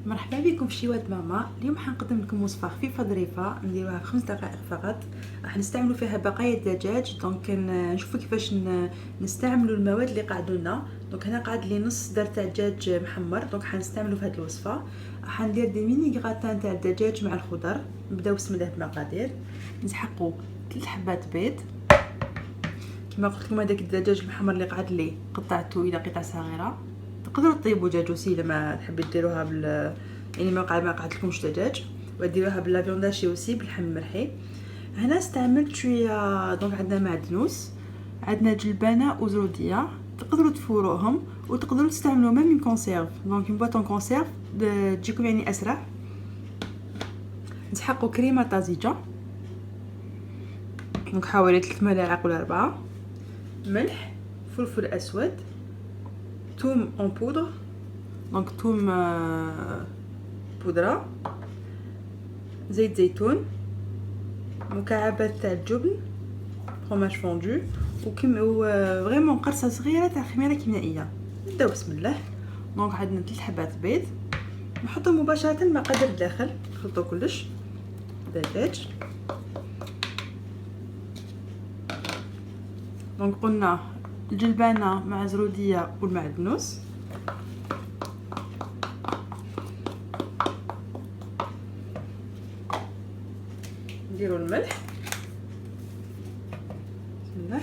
مرحبا بكم في شيوات ماما. اليوم حنقدم لكم وصفه خفيفه ظريفه نديروها في 5 دقائق فقط. راح نستعملوا فيها بقايا الدجاج. دونك نشوفوا كيفاش نستعملوا المواد اللي قعدوا لنا. دونك هنا قعد لي نص دار تاع الدجاج محمر، دونك حنستعملوا في هذه الوصفه. راح ندير دي ميني غراتان تاع الدجاج مع الخضر. نبداو بسم الله بالمقادير. نسحقوا 3 حبات بيض. كما قلت لكم هذاك الدجاج المحمر اللي قعد لي قطعته الى قطع صغيره. تقدروا طيبوا دجاجوسي لما تحبوا ديروها يعني ما قعدت لكمش دجاج، وديروها بالافيونداشي اوسي باللحم المرحي. هنا استعملت شويه. دونك عندنا معدنوس، عندنا جلبانه وزروديه، تقدروا تفوروهم وتقدروا تستعملوا ميم كونسيرف. دونك اون بواطون كونسيرف تجيكم يعني اسرع. نسحقوا كريمه طازجه، دونك حوالي 3 ملاعق ولا 4. ملح، فلفل اسود، ثوم اون بودر، دونك ثوم بودره، زيت زيتون، مكعبات تاع الجبن، فرماج فوندو، فريمون قرصه صغيره تاع خميره كيميائيه. نبداو بسم الله. دونك عندنا 3 حبات بيض، نحطو مباشره المقادير الداخل، نخلطو كلش. دجاج، دونك قلنا الجلبانه مع زروديه والمعدنوس. نديرو الملح بسم الله.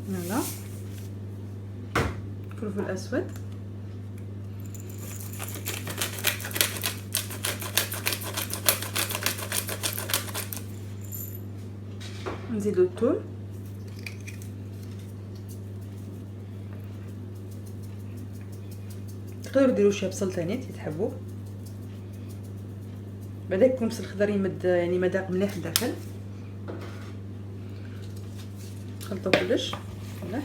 فوالا، فلفل اسود، نزيدو الثوم، تقدروا ديروا شويه بصل ثاني تحبوا. بعدا يكون بصل الخضر يمد يعني مذاق مليح لداخل. نخلطو كلش فوالا.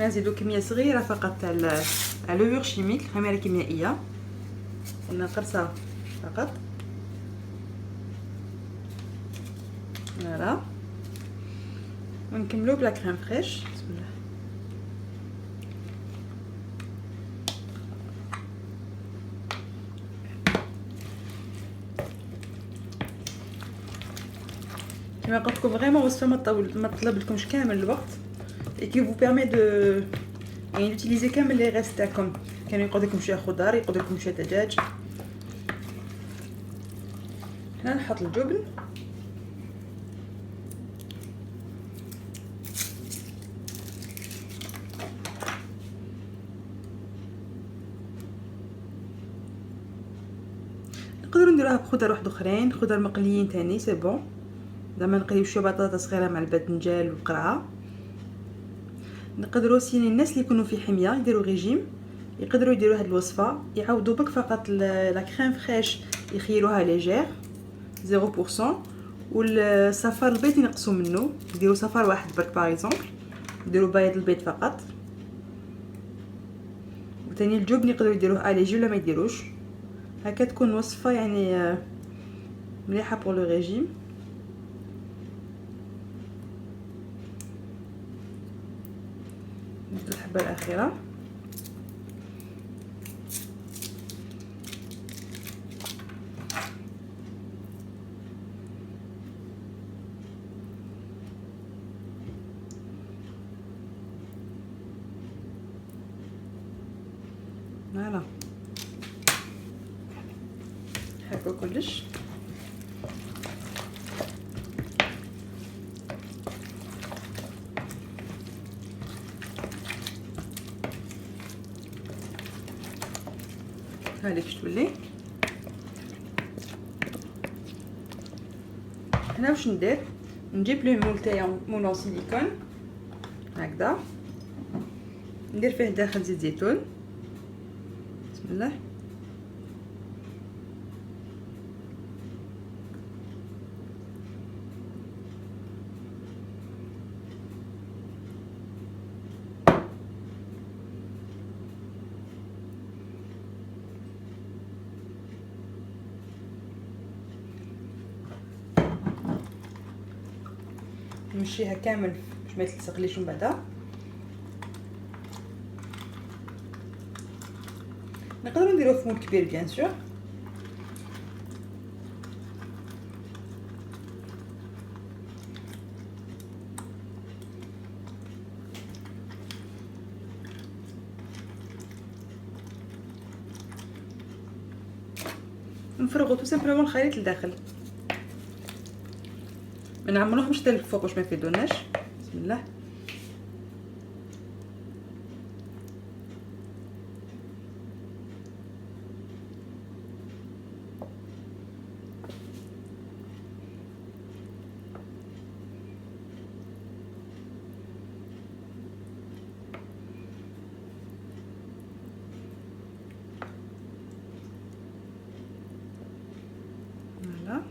نزيدو كميه صغيره فقط تاع لوفور شيميك، خميره كيميائيه، قلنا قرصه فقط. فوالا، ونكملو بلا كريم فريش بسم الله. كما قلت لكم فريمون وصفه ما طلب لكمش كامل الوقت، et qui vous permet de يعني utiliser كامل لي ريست تاعكم. كانوا يقعد لكم شويه خضار، يقعد لكم شويه دجاج. هنا نحط الجبن، نقدروا نديروها بخضر واحد اخرين، خضر مقليين تاني سي بون. زعما نقليو شويه بطاطا صغيره مع الباذنجان والقرعه. نقدروا سين الناس اللي يكونوا في حميه يديروا ريجيم، يقدروا يديروا هذه الوصفه، يعوضوا بك فقط لا كريم فريش يخيروها ليجير 0%، والصفار البيض ينقصوا منه، يديروا صفار واحد برك باغ اكزومبل، يديروا بيض البيض فقط. وثاني الجبن يقدروا يديروه اليجي ولا ما يديروش. هكا تكون وصفه يعني مليحه بور لو ريجيم. نزيد الحبه الاخيره. فوالا، نحكو كلش. هذه كيفاش تولي. هنا واش ندير، نجيب لو مول تاعي مول سيليكون هكذا، ندير فيه داخل زيت زيتون بسم الله. نمشيها كامل باش ما يتلصقليش من بعدا. نقدروا نديروه في مول كبير بيان سور. نفرغوا تو سامبلومون الخليط لداخل، ما نعمروهمش حتى للفوق باش ما يفيدوناش. بسم الله. فوالا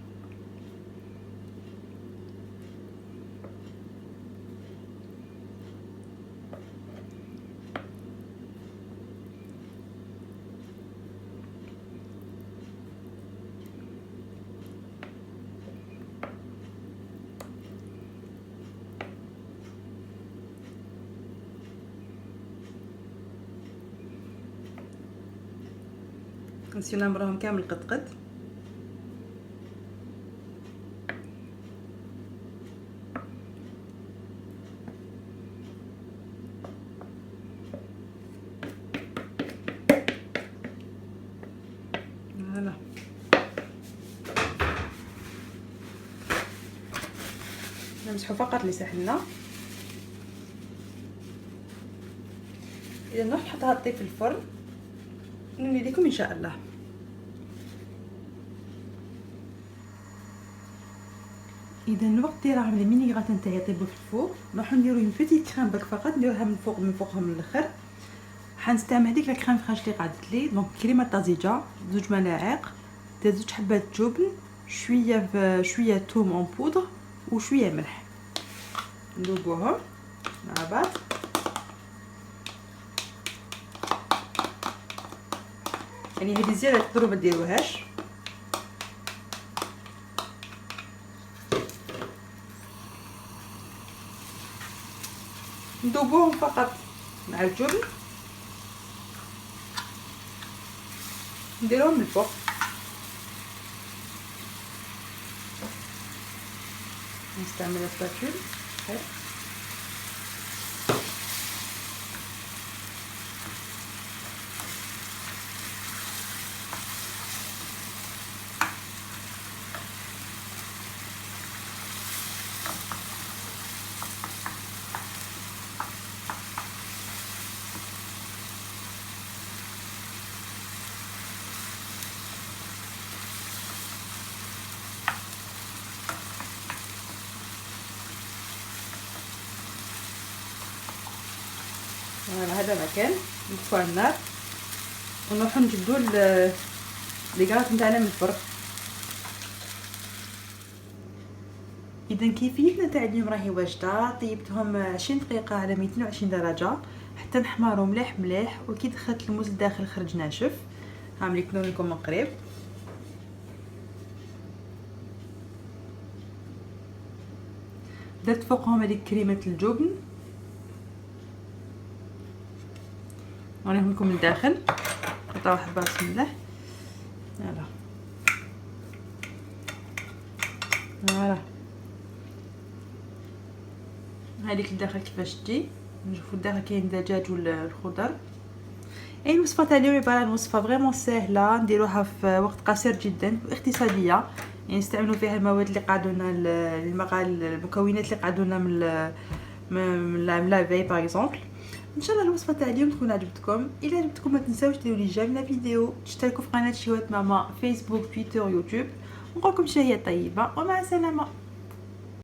نسيو نمروهم كامل قد قد. فوالا نمسحو فقط اللي ساحلنا. اذا نروح نحطها تطيب في الفرن نولي لكم ان شاء الله. اذا الوقت دايره لي ميني غات نتاعي يطيبوا في الفوق، نروحو نديرو اون بيتيت كريم باك فقط، نديروها من فوق من فوقهم من الاخر. حنستعمل هذيك لا كريم فريش اللي قعدت لي، دونك كريمه طازجه 2 ملاعق، 2 حبات جبن، شويه توم اون بودر وشويه ملح. ندوبوهم مع بعض. يعني هذه زياده تقدروا ما ديروهاش. ندوبوهم فقط مع الجبن، نديروهم من الفوق. نستعمل السباتول. على هذا المكان نطفئ النار ونروحو نجبدو لي كراط نتاعنا من الفرن. اذا كيفيتنا تاع اليوم راهي واجده. طيبتهم 20 دقيقه على 220 درجه حتى نحمروا مليح مليح، وكي دخلت الموز لداخل خرج ناشف. هعمل لكم من قريب. درت فوقهم هذيك كريمه الجبن، نوريهم لكم من الداخل. نحطوا حبه بسم الله. يلا فوالا هذيك الداخل كيفاش تجي. نشوفوا الداخل كاين الدجاج والخضر. اي الوصفه تاع اليوم عباره عن وصفه فريمون سهله، نديروها في وقت قصير جدا واقتصاديه. يعني نستعملوا فيها المواد اللي قعدونا المكونات اللي قعدونا من لافي باغ اكزومبل. ان شاء الله الوصفه تاع اليوم تكون عجبتكم. الا عجبتكم ما تنساوش ديروا لي جيم للفيديو، تشتركوا في قناه شهوة ماما فيسبوك تويتر يوتيوب. نقولكم شهيه طيبه ومع السلامه.